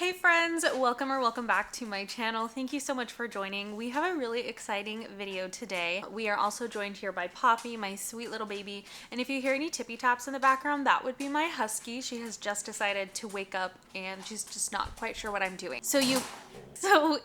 Hey friends, welcome back to my channel. Thank you so much for joining. We have a really exciting video today. We are also joined here by Poppy, my sweet little baby. And if you hear any tippy taps in the background, that would be my husky. She has just decided to wake up and she's just not quite sure what I'm doing. So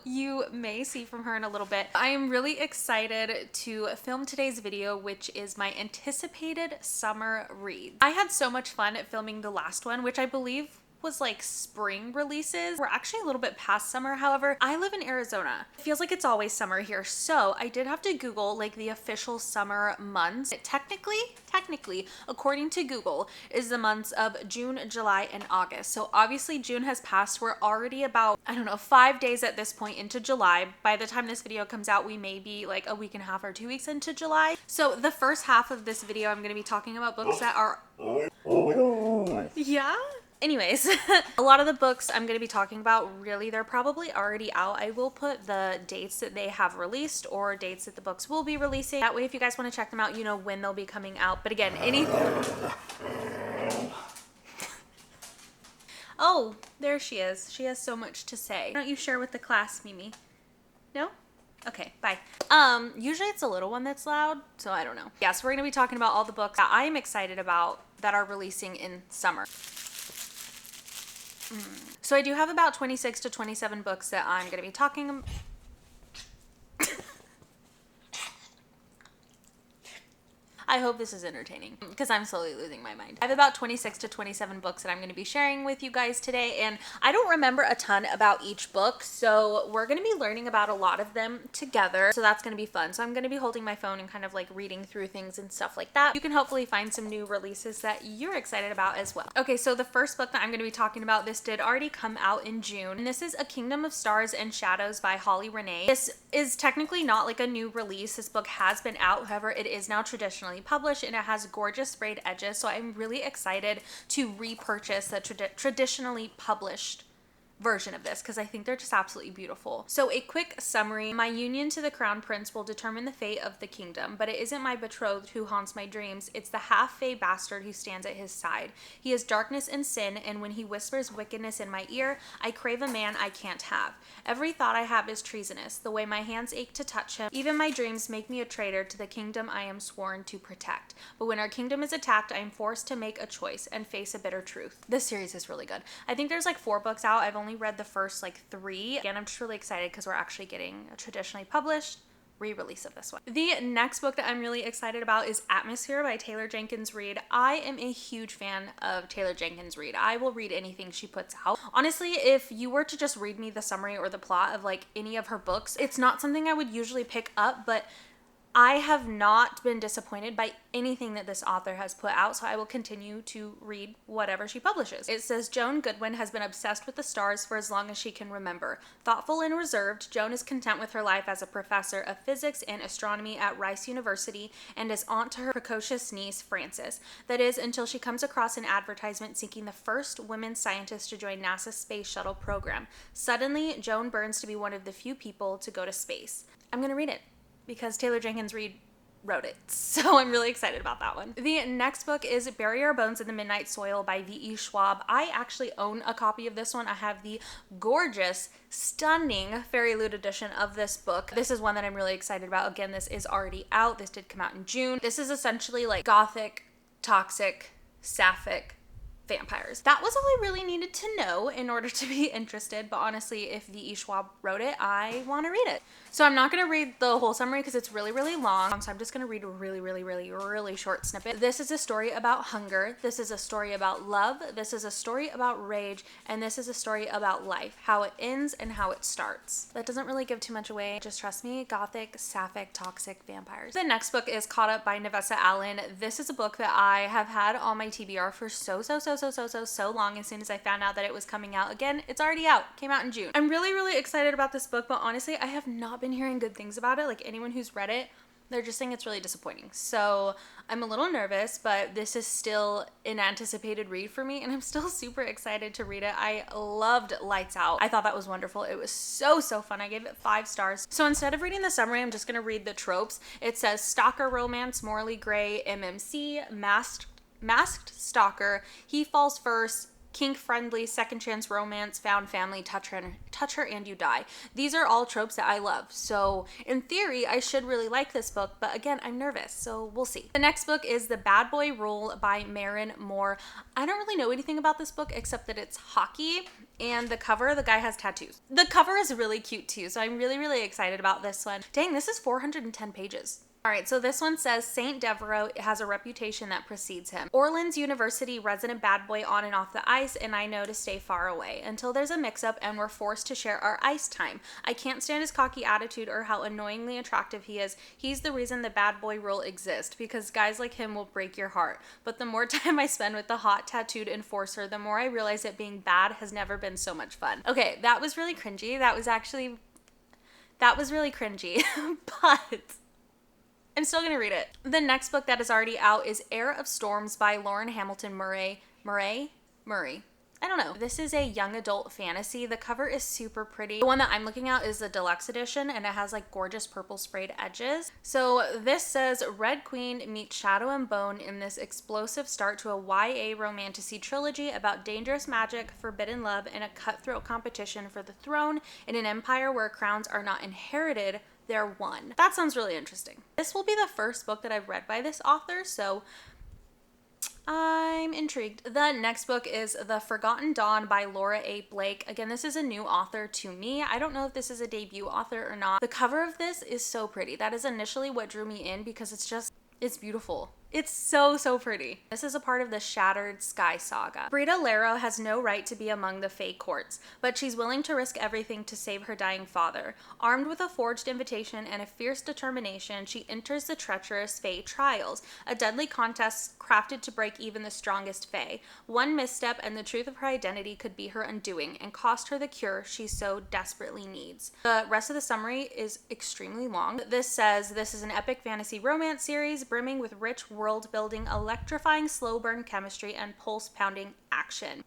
you may see from her in a little bit. I am really excited to film today's video, which is my anticipated summer read. I had so much fun at filming the last one, which I believe was like spring releases. We're actually a little bit past summer. However, I live in Arizona. It feels like it's always summer here. So I did have to Google like the official summer months. Technically, according to Google, is the months of June, July, and August. So obviously June has passed. We're already about, I don't know, 5 days at this point into July. By the time this video comes out, we may be like a week and a half or 2 weeks into July. So the first half of this video, I'm going to be talking about books that are... Yeah? Anyways, a lot of the books I'm going to be talking about, really, they're probably already out. I will put the dates that they have released or dates that the books will be releasing. That way, if you guys want to check them out, you know when they'll be coming out. But again, Oh, there she is. She has so much to say. Why don't you share with the class, Mimi? No? Okay, bye. Usually it's a little one that's loud, so I don't know. Yeah, so we're going to be talking about all the books that I'm excited about that are releasing in summer. So I do have about 26 to 27 books that I'm going to be talking about. I hope this is entertaining because I'm slowly losing my mind. I have about 26 to 27 books that I'm going to be sharing with you guys today, and I don't remember a ton about each book, so we're going to be learning about a lot of them together, so that's going to be fun. So I'm going to be holding my phone and kind of like reading through things and stuff like that. You can hopefully find some new releases that you're excited about as well. Okay, so the first book that I'm going to be talking about, this did already come out in June, and this is A Kingdom of Stars and Shadows by Holly Renee. This is technically not like a new release. This book has been out, however, it is now traditionally published and it has gorgeous sprayed edges, so I'm really excited to repurchase the traditionally published version of this because I think they're just absolutely beautiful. So a quick summary: my union to the crown prince will determine the fate of the kingdom, but it isn't my betrothed who haunts my dreams, it's the half-fae bastard who stands at his side. He is darkness and sin, and when he whispers wickedness in my ear, I crave a man I can't have. Every thought I have is treasonous, the way my hands ache to touch him. Even my dreams make me a traitor to the kingdom I am sworn to protect. But when our kingdom is attacked, I am forced to make a choice and face a bitter truth. This series is really good. I think there's like 4 books out. I've only read the first like 3. Again, I'm just really excited because we're actually getting a traditionally published re-release of this one. The next book that I'm really excited about is Atmosphere by Taylor Jenkins Reid. I am a huge fan of Taylor Jenkins Reid. I will read anything she puts out. Honestly, if you were to just read me the summary or the plot of like any of her books, it's not something I would usually pick up, but I have not been disappointed by anything that this author has put out, so I will continue to read whatever she publishes. It says, Joan Goodwin has been obsessed with the stars for as long as she can remember. Thoughtful and reserved, Joan is content with her life as a professor of physics and astronomy at Rice University and as aunt to her precocious niece, Frances. That is, until she comes across an advertisement seeking the first women scientist to join NASA's space shuttle program. Suddenly, Joan burns to be one of the few people to go to space. I'm going to read it because Taylor Jenkins Reid wrote it, so I'm really excited about that one. The next book is Bury Our Bones in the Midnight Soil by V.E. Schwab. I actually own a copy of this one. I have the gorgeous, stunning Fairy Loot edition of this book. This is one that I'm really excited about. Again, this is already out. This did come out in June. This is essentially like gothic, toxic, sapphic vampires. That was all I really needed to know in order to be interested, but honestly, if V.E. Schwab wrote it, I want to read it. So I'm not going to read the whole summary because it's really, really long, so I'm just going to read a really short snippet. This is a story about hunger. This is a story about love. This is a story about rage, and this is a story about life, how it ends and how it starts. That doesn't really give too much away. Just trust me, gothic, sapphic, toxic vampires. The next book is Caught Up by Nevessa Allen. This is a book that I have had on my TBR for so long. As soon as I found out that it was coming out, again, it's already out. Came out in June. I'm really excited about this book, but honestly, I have not been hearing good things about it. Like, anyone who's read it, they're just saying it's really disappointing. So I'm a little nervous, but this is still an anticipated read for me, and I'm still super excited to read it. I loved Lights Out. I thought that was wonderful. It was so fun. I gave it 5 stars. So instead of reading the summary, I'm just gonna read the tropes. It says stalker romance, morally gray, MMC, masked stalker, he falls first, kink-friendly, second chance romance, found family, touch her and you die. These are all tropes that I love. So in theory, I should really like this book, but again, I'm nervous, so we'll see. The next book is The Bad Boy Rule by Maren Moore. I don't really know anything about this book except that it's hockey, and the cover, the guy has tattoos. The cover is really cute too, so I'm really, really excited about this one. Dang, this is 410 pages. All right, so this one says Saint Devereaux has a reputation that precedes him. Orleans University resident bad boy on and off the ice, and I know to stay far away until there's a mix-up and we're forced to share our ice time. I can't stand his cocky attitude or how annoyingly attractive he is. He's the reason the bad boy rule exists, because guys like him will break your heart. But the more time I spend with the hot tattooed enforcer, the more I realize that being bad has never been so much fun. Okay, that was really cringy. That was really cringy, but I'm still gonna read it. The next book that is already out is Heir of Storms by Lauren Hamilton Murray. I don't know. This is a young adult fantasy. The cover is super pretty. The one that I'm looking at is the deluxe edition, and it has like gorgeous purple sprayed edges. So this says Red Queen meets Shadow and Bone in this explosive start to a YA romantasy trilogy about dangerous magic, forbidden love, and a cutthroat competition for the throne in an empire where crowns are not inherited, they're won. That sounds really interesting. This will be the first book that I've read by this author, so I'm intrigued. The next book is The Forgotten Dawn by Laura A. Blake. Again, this is a new author to me. I don't know if this is a debut author or not. The cover of this is so pretty. That is initially what drew me in because it's beautiful. It's so, so pretty. This is a part of the Shattered Sky saga. Brita Laro has no right to be among the Fae courts, but she's willing to risk everything to save her dying father. Armed with a forged invitation and a fierce determination, she enters the treacherous Fae trials, a deadly contest crafted to break even the strongest Fae. One misstep and the truth of her identity could be her undoing and cost her the cure she so desperately needs. The rest of the summary is extremely long. This says this is an epic fantasy romance series brimming with rich world building, electrifying slow burn chemistry, and pulse pounding action.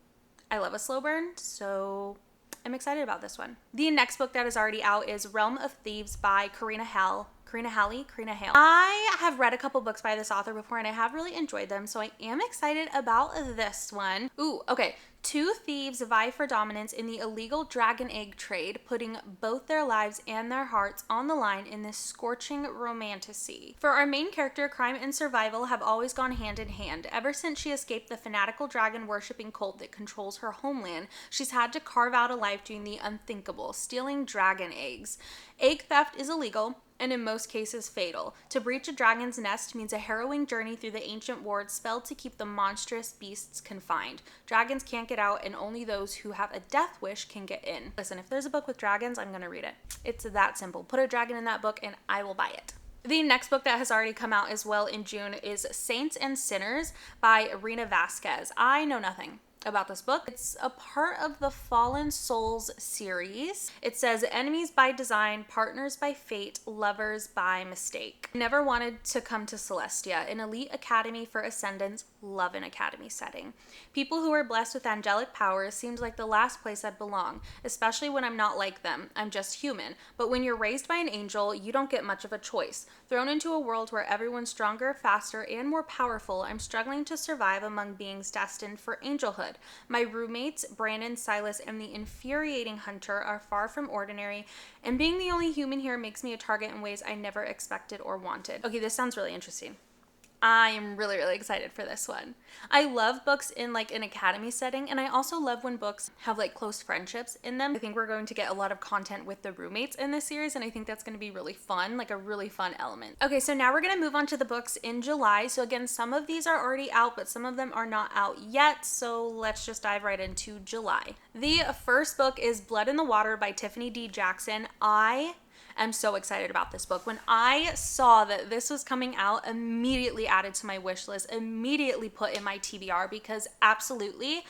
I love a slow burn, so I'm excited about this one. The next book that is already out is Realm of Thieves by Karina Hale. I have read a couple books by this author before and I have really enjoyed them, so I am excited about this one. Ooh, okay. Two thieves vie for dominance in the illegal dragon egg trade, putting both their lives and their hearts on the line in this scorching romantasy. For our main character, crime and survival have always gone hand in hand. Ever since she escaped the fanatical dragon-worshipping cult that controls her homeland, she's had to carve out a life doing the unthinkable, stealing dragon eggs. Egg theft is illegal, and in most cases fatal. To breach a dragon's nest means a harrowing journey through the ancient wards spelled to keep the monstrous beasts confined. Dragons can't get out, and only those who have a death wish can get in. Listen, if there's a book with dragons, I'm gonna read it. It's that simple. Put a dragon in that book and I will buy it. The next book that has already come out as well in June is Saints and Sinners by Irina Vasquez. I know nothing about this book. It's a part of the Fallen Souls series. It says enemies by design, partners by fate, lovers by mistake. Never wanted to come to Celestia, an elite academy for ascendants. Love an academy setting. People who are blessed with angelic powers seems like the last place I'd belong, especially when I'm not like them. I'm just human. But when you're raised by an angel, you don't get much of a choice. Thrown into a world where everyone's stronger, faster, and more powerful, I'm struggling to survive among beings destined for angelhood. My roommates, Brandon, Silas, and the infuriating Hunter are far from ordinary, and being the only human here makes me a target in ways I never expected or wanted. Okay, this sounds really interesting. I am really, really excited for this one. I love books in like an academy setting, and I also love when books have like close friendships in them. I think we're going to get a lot of content with the roommates in this series, and I think that's going to be really fun, like a really fun element. Okay, so now we're going to move on to the books in July. So again, some of these are already out, but some of them are not out yet, so let's just dive right into July. The first book is Blood in the Water by Tiffany D. Jackson. I'm so excited about this book. When I saw that this was coming out, immediately added to my wish list, immediately put in my TBR because absolutely,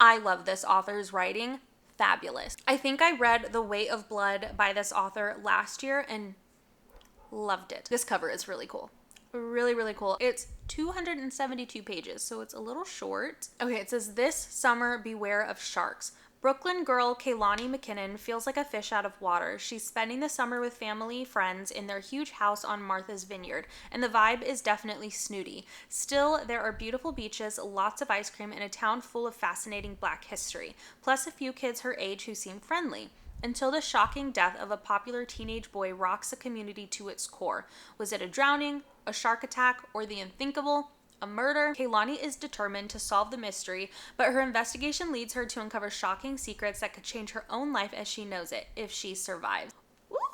I love this author's writing. Fabulous. I think I read The Weight of Blood by this author last year and loved it. This cover is really cool. Really, really cool. It's 272 pages, so it's a little short. Okay, it says, "This summer, beware of sharks. Brooklyn girl Kaylani McKinnon feels like a fish out of water. She's spending the summer with family friends in their huge house on Martha's Vineyard, and the vibe is definitely snooty. Still, there are beautiful beaches, lots of ice cream, and a town full of fascinating Black history, plus a few kids her age who seem friendly. Until the shocking death of a popular teenage boy rocks the community to its core. Was it a drowning, a shark attack, or the unthinkable? A murder? Kaylani is determined to solve the mystery, but her investigation leads her to uncover shocking secrets that could change her own life as she knows it, if she survives.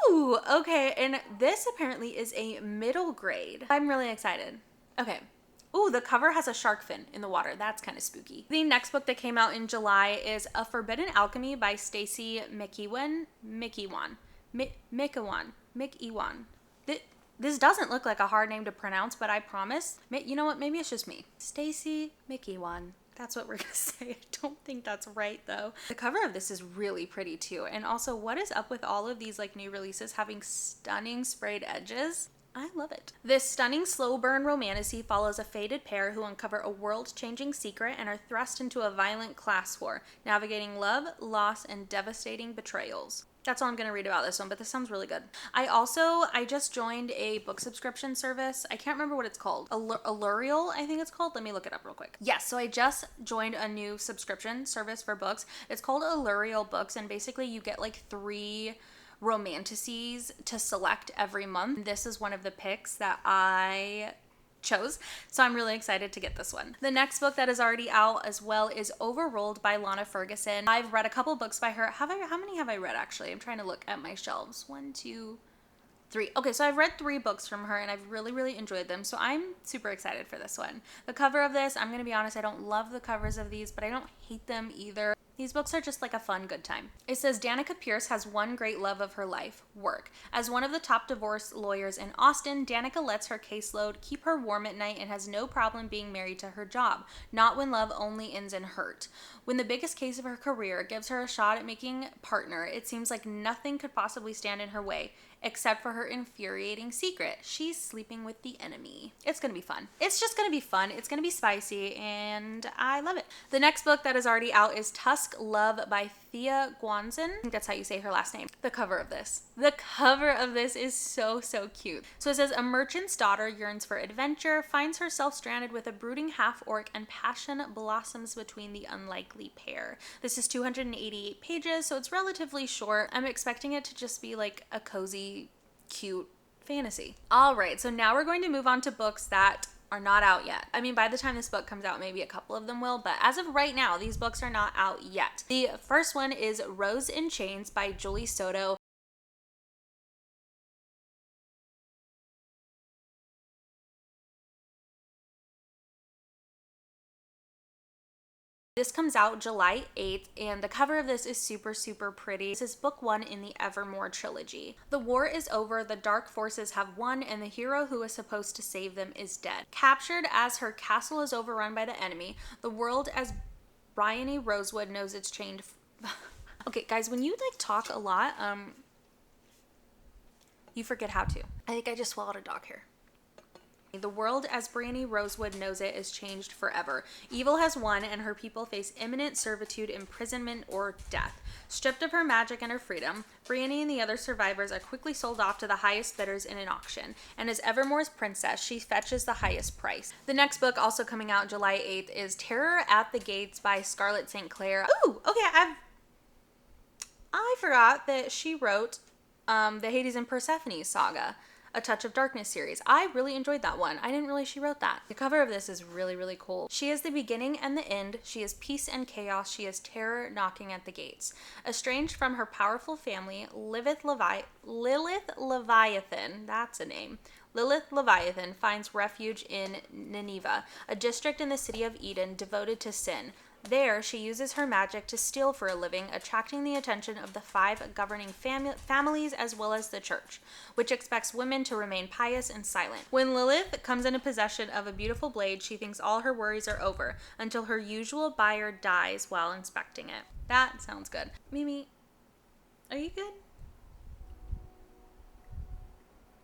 Ooh, okay, and this apparently is a middle grade. I'm really excited. Okay. Ooh, the cover has a shark fin in the water. That's kind of spooky. The next book that came out in July is A Forbidden Alchemy by Stacy McEwan. This doesn't look like a hard name to pronounce, but I promise, you know what, maybe it's just me. Stacy McEwan. That's what we're gonna say. I don't think that's right though. The cover of this is really pretty too. And also, what is up with all of these like new releases having stunning sprayed edges? I love it. This stunning slow burn romantasy follows a fated pair who uncover a world-changing secret and are thrust into a violent class war, navigating love, loss, and devastating betrayals. That's all I'm going to read about this one, but this sounds really good. I just joined a book subscription service. I can't remember what it's called. Allurial, I think it's called. Let me look it up real quick. Yes, so I just joined a new subscription service for books. It's called Allurial Books, and basically you get like 3 romantasies to select every month. This is one of the picks that I chose, so I'm really excited to get this one. The next book that is already out as well is Overruled by Lana Ferguson. I've read a couple books by her. How many have I read actually? I'm trying to look at my shelves. 1, 2, 3. Okay, so I've read 3 books from her and I've really enjoyed them, so I'm super excited for this one. The cover of this, I'm gonna be honest, I don't love the covers of these, but I don't hate them either. These books are just like a fun, good time. It says, Danica Pierce has one great love of her life, work. As one of the top divorce lawyers in Austin, Danica lets her caseload keep her warm at night and has no problem being married to her job, not when love only ends in hurt. When the biggest case of her career gives her a shot at making partner, it seems like nothing could possibly stand in her way, except for her infuriating secret. She's sleeping with the enemy. It's gonna be fun. It's just gonna be fun. It's gonna be spicy, and I love it. The next book that is already out is Tusk Love by Thea Guanzin. I think that's how you say her last name. The cover of this. The cover of this is so cute. So it says, a merchant's daughter yearns for adventure, finds herself stranded with a brooding half-orc, and passion blossoms between the unlikely pair. This is 288 pages, so it's relatively short. I'm expecting it to just be like a cozy, cute fantasy. All right, so now we're going to move on to books that are not out yet. I mean, by the time this book comes out, maybe a couple of them will, but as of right now, these books are not out yet. The first one is Rose in Chains by Julie Soto. This comes out July 8th, and the cover of this is super pretty. This is book 1 in the Evermore trilogy. The war is over, the dark forces have won, and the hero who is supposed to save them is dead. Captured as her castle is overrun by the enemy, the world as Bryony Rosewood knows it's chained. Okay, guys, when you like talk a lot, you forget how to. I think I just swallowed a dog hair. The world as Bryony Rosewood knows it is changed forever. Evil has won and her people face imminent servitude, imprisonment, or death. Stripped of her magic and her freedom, Bryony and the other survivors are quickly sold off to the highest bidders in an auction, and as Evermore's princess, she fetches the highest price. The next book, also coming out July 8th, is Terror at the Gates by Scarlett St. Clair. Ooh, okay, I forgot that she wrote the Hades and Persephone saga. A Touch of Darkness series. I really enjoyed that one. I didn't realize she wrote that. The cover of this is really cool. She is the beginning and the end. She is peace and chaos. She is terror knocking at the gates. Estranged from her powerful family, Lilith Leviathan, that's a name. Lilith Leviathan finds refuge in Nineveh, a district in the city of Eden devoted to sin. There, she uses her magic to steal for a living, attracting the attention of the 5 governing families as well as the church, which expects women to remain pious and silent. When Lilith comes into possession of a beautiful blade, she thinks all her worries are over, until her usual buyer dies while inspecting it. That sounds good. Mimi, are you good?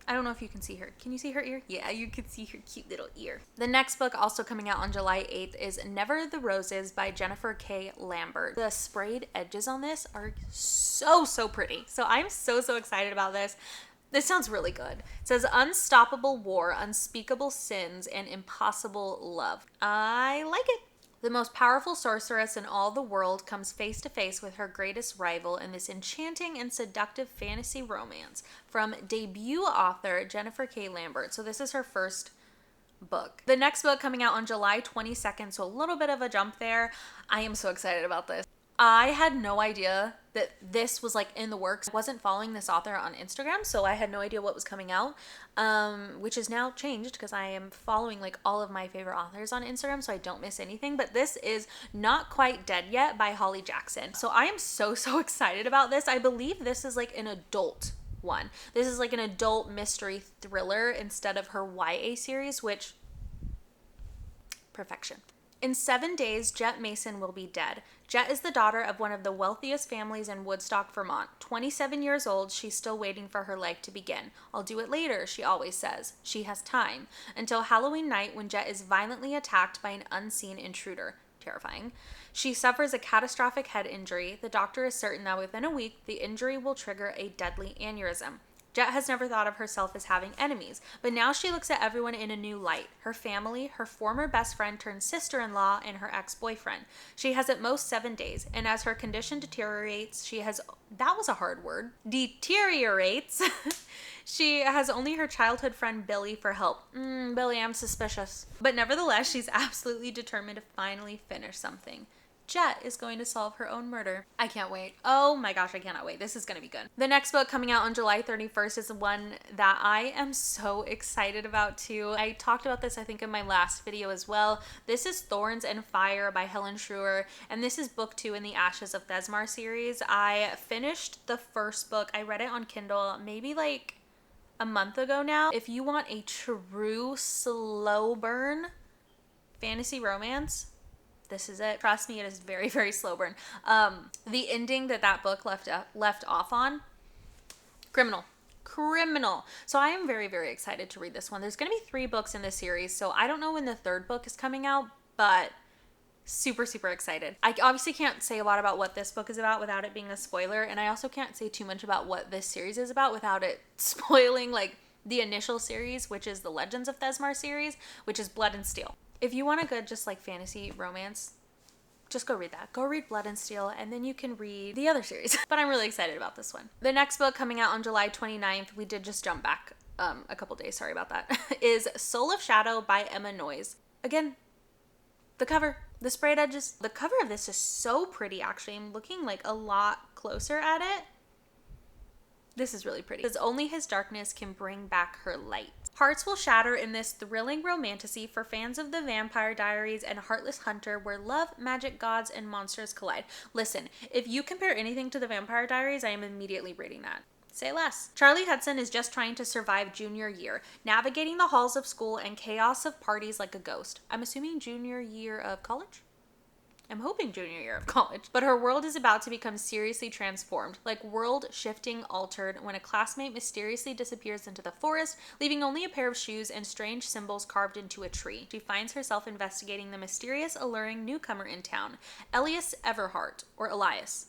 I don't know if you can see her. Can you see her ear? Yeah, you can see her cute little ear. The next book, also coming out on July 8th, is Never the Roses by Jennifer K. Lambert. The sprayed edges on this are so pretty. So I'm so excited about this. This sounds really good. It says unstoppable war, unspeakable sins, and impossible love. I like it. The most powerful sorceress in all the world comes face to face with her greatest rival in this enchanting and seductive fantasy romance from debut author Jennifer K. Lambert. So this is her first book. The next book coming out on July 22nd, so a little bit of a jump there. I am so excited about this. I had no idea that this was like in the works. I wasn't following this author on Instagram, so I had no idea what was coming out, which is now changed because I am following like all of my favorite authors on Instagram, so I don't miss anything. But this is Not Quite Dead Yet by Holly Jackson. So I am so excited about this. I believe this is like an adult one. This is like an adult mystery thriller instead of her YA series, which perfection. In 7 days, Jet Mason will be dead. Jet is the daughter of one of the wealthiest families in Woodstock, Vermont. 27 years old, she's still waiting for her life to begin. I'll do it later, she always says. She has time. Until Halloween night when Jet is violently attacked by an unseen intruder. Terrifying. She suffers a catastrophic head injury. The doctor is certain that within a week, the injury will trigger a deadly aneurysm. Jet has never thought of herself as having enemies, but now she looks at everyone in a new light. Her family, her former best friend turned sister-in-law, and her ex-boyfriend. She has at most 7 days, and as her condition deteriorates, that was a hard word, deteriorates, she has only her childhood friend Billy for help. Billy, I'm suspicious. But nevertheless, she's absolutely determined to finally finish something. Jet is going to solve her own murder. I can't wait. Oh my gosh, I cannot wait. This is going to be good. The next book coming out on July 31st is one that I am so excited about too. I talked about this, I think, in my last video as well. This is Thorns and Fire by Helen Schrewer, and this is book 2 in the Ashes of Thesmar series. I finished the first book. I read it on Kindle maybe like a month ago now. If you want a true slow burn fantasy romance, this is it. Trust me, it is very slow burn. The ending that book left off on, criminal. So I am very excited to read this one. There's going to be 3 books in this series, so I don't know when the 3rd book is coming out, but super excited. I obviously can't say a lot about what this book is about without it being a spoiler, and I also can't say too much about what this series is about without it spoiling like the initial series, which is the Legends of Thesmar series, which is Blood and Steel. If you want a good just like fantasy romance, just go read that. Go read Blood and Steel, and then you can read the other series. But I'm really excited about this one. The next book coming out on July 29th, we did just jump back a couple days, sorry about that, is Soul of Shadow by Emma Noyes. Again, the cover, the sprayed edges. The cover of this is so pretty, actually. I'm looking like a lot closer at it. This is really pretty. Because only his darkness can bring back her light. Hearts will shatter in this thrilling romantasy for fans of The Vampire Diaries and Heartless Hunter, where love, magic, gods, and monsters collide. Listen, if you compare anything to The Vampire Diaries, I am immediately reading that. Say less. Charlie Hudson is just trying to survive junior year, navigating the halls of school and chaos of parties like a ghost. I'm assuming junior year of college? I'm hoping junior year of college. But her world is about to become seriously transformed, like world-shifting altered when a classmate mysteriously disappears into the forest, leaving only a pair of shoes and strange symbols carved into a tree. She finds herself investigating the mysterious, alluring newcomer in town, Elias Everhart, or Elias.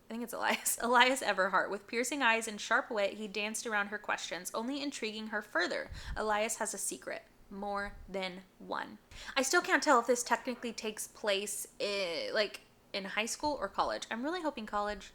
I think it's Elias. Elias Everhart. With piercing eyes and sharp wit, he danced around her questions, only intriguing her further. Elias has a secret. More than one. I still can't tell if this technically takes place in high school or college. I'm really hoping college,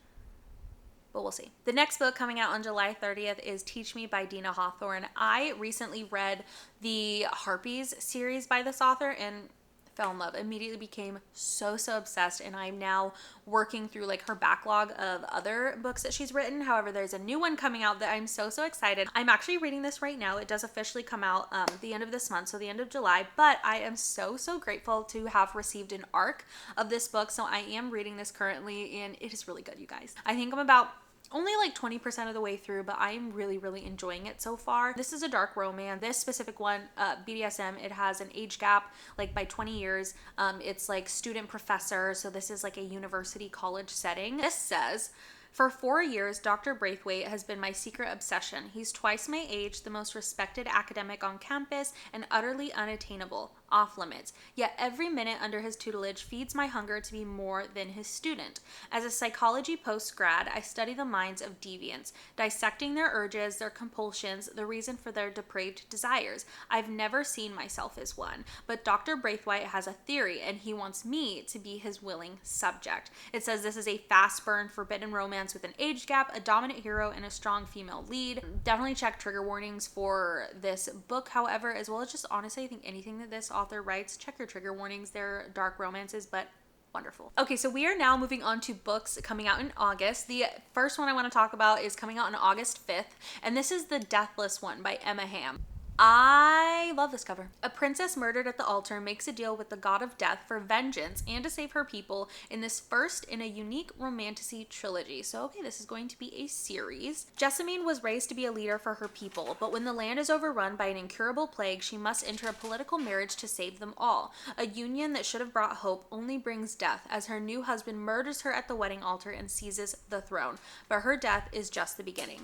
but we'll see. The next book coming out on July 30th is Teach Me by Dina Hawthorne. I recently read the Harpies series by this author and fell in love, immediately became so obsessed, and I'm now working through like her backlog of other books that she's written. However, there's a new one coming out that I'm so excited. I'm actually reading this right now. It does officially come out the end of this month, so the end of July, but I am so grateful to have received an ARC of this book, so I am reading this currently, and it is really good, you guys. I think I'm about only like 20% of the way through, but I am really enjoying it so far. This is a dark romance. This specific one, BDSM, it has an age gap like by 20 years. It's like student professor, so this is like a university college setting. This says, For 4 years, Dr. Braithwaite has been my secret obsession. He's twice my age, the most respected academic on campus, and utterly unattainable, off limits. Yet every minute under his tutelage feeds my hunger to be more than his student. As a psychology post-grad, I study the minds of deviants, dissecting their urges, their compulsions, the reason for their depraved desires. I've never seen myself as one, but Dr. Braithwaite has a theory, and he wants me to be his willing subject. It says this is a fast burn, forbidden romance with an age gap, a dominant hero, and a strong female lead. Definitely check trigger warnings for this book, however, as well as just honestly, I think anything that this author writes, check your trigger warnings. They're dark romances, but wonderful. Okay, so we are now moving on to books coming out in August. The first one I want to talk about is coming out on August 5th, and this is The Deathless One by Emma Hamm. I love this cover. A princess murdered at the altar makes a deal with the god of death for vengeance and to save her people in this first in a unique romantasy trilogy. So, okay, this is going to be a series. Jessamine was raised to be a leader for her people, but when the land is overrun by an incurable plague, she must enter a political marriage to save them all. A union that should have brought hope only brings death, as her new husband murders her at the wedding altar and seizes the throne. But her death is just the beginning.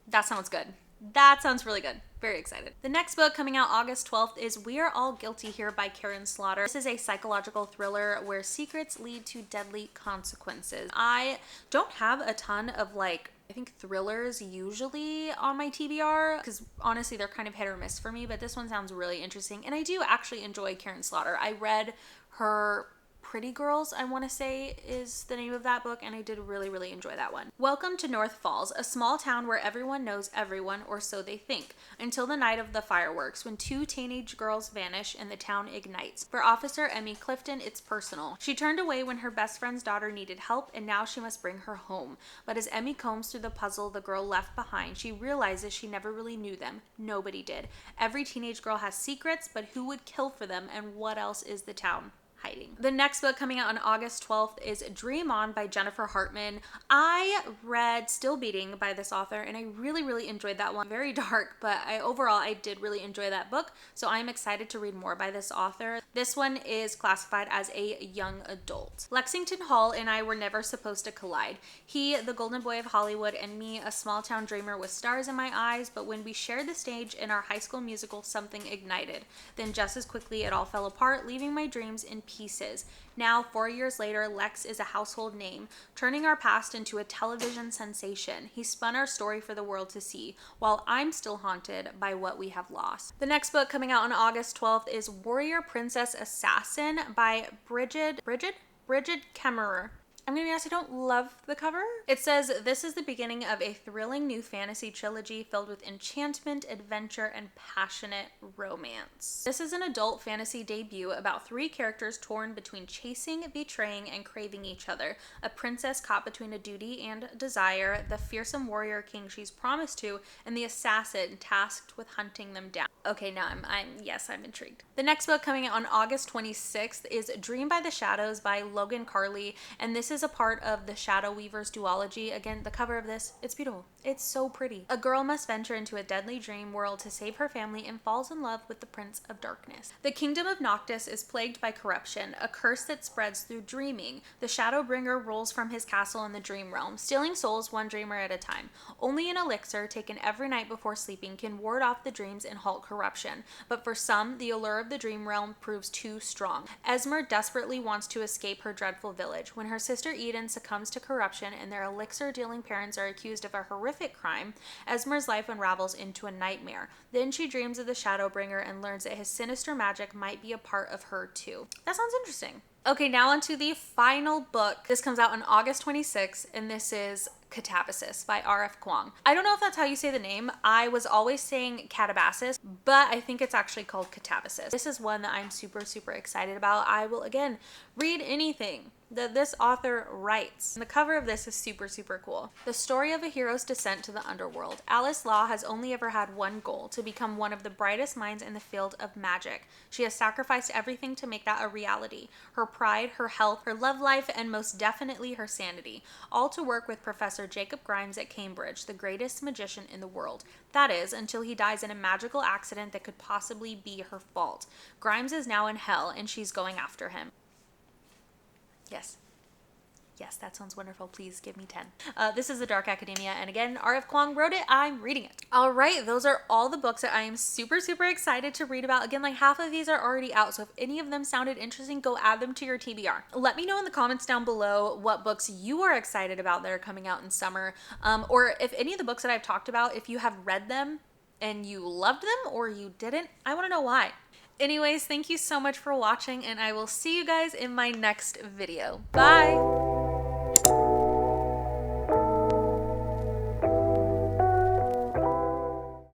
That sounds good. That sounds really good. Very excited. The next book coming out August 12th is We Are All Guilty Here by Karen Slaughter. This is a psychological thriller where secrets lead to deadly consequences. I don't have a ton of I think thrillers usually on my TBR because honestly they're kind of hit or miss for me, but this one sounds really interesting and I do actually enjoy Karen Slaughter. I read her Pretty Girls, I want to say is the name of that book, and I did really, really enjoy that one. Welcome to North Falls, a small town where everyone knows everyone, or so they think, until the night of the fireworks, when two teenage girls vanish and the town ignites. For Officer Emmy Clifton, it's personal. She turned away when her best friend's daughter needed help, and now she must bring her home. But as Emmy combs through the puzzle the girl left behind, she realizes she never really knew them. Nobody did. Every teenage girl has secrets, but who would kill for them, and what else is the town hiding? The next book coming out on August 12th is Dream On by Jennifer Hartman. I read Still Beating by this author and I really, really enjoyed that one. Very dark, but overall I did really enjoy that book, so I'm excited to read more by this author. This one is classified as a young adult. Lexington Hall and I were never supposed to collide. He, the golden boy of Hollywood, and me, a small town dreamer with stars in my eyes, but when we shared the stage in our high school musical, something ignited. Then just as quickly it all fell apart, leaving my dreams in pieces. Now, 4 years later, Lex is a household name, turning our past into a television sensation. He spun our story for the world to see, while I'm still haunted by what we have lost. The next book coming out on August 12th is Warrior Princess Assassin by Bridget Kemmerer. I'm gonna be honest, I don't love the cover. It says, this is the beginning of a thrilling new fantasy trilogy filled with enchantment, adventure, and passionate romance. This is an adult fantasy debut about three characters torn between chasing, betraying, and craving each other. A princess caught between a duty and desire, the fearsome warrior king she's promised to, and the assassin tasked with hunting them down. Okay, now I'm intrigued. The next book coming out on August 26th is Dream by the Shadows by Logan Carley, and this is a part of the Shadow Weaver's duology. Again, the cover of this, it's beautiful. It's so pretty. A girl must venture into a deadly dream world to save her family and falls in love with the Prince of Darkness. The kingdom of Noctis is plagued by corruption, a curse that spreads through dreaming. The Shadowbringer rules from his castle in the dream realm, stealing souls one dreamer at a time. Only an elixir taken every night before sleeping can ward off the dreams and halt corruption, but for some, the allure of the dream realm proves too strong. Esmer desperately wants to escape her dreadful village. When her sister Eden succumbs to corruption and their elixir-dealing parents are accused of a horrific crime, Esmer's life unravels into a nightmare. Then she dreams of the Shadowbringer and learns that his sinister magic might be a part of her too. That sounds interesting. Okay, now on to the final book. This comes out on August 26th, and this is Catabasis by R.F. Kuang. I don't know if that's how you say the name. I was always saying Catabasis, but I think it's actually called Catabasis. This is one that I'm super, super excited about. I will, again, read anything that this author writes. And the cover of this is super, super cool. The story of a hero's descent to the underworld. Alice Law has only ever had one goal, to become one of the brightest minds in the field of magic. She has sacrificed everything to make that a reality. Her pride, her health, her love life, and most definitely her sanity. All to work with Professor Jacob Grimes at Cambridge, the greatest magician in the world. That is, until he dies in a magical accident that could possibly be her fault. Grimes is now in hell, and she's going after him. Yes. Yes, that sounds wonderful. Please give me 10. This is The Dark Academia, and again, R.F. Kuang wrote it. I'm reading it. All right, those are all the books that I am super, super excited to read about. Again, like half of these are already out, so if any of them sounded interesting, go add them to your TBR. Let me know in the comments down below what books you are excited about that are coming out in summer, or if any of the books that I've talked about, if you have read them and you loved them or you didn't, I want to know why. Anyways, thank you so much for watching, and I will see you guys in my next video. Bye!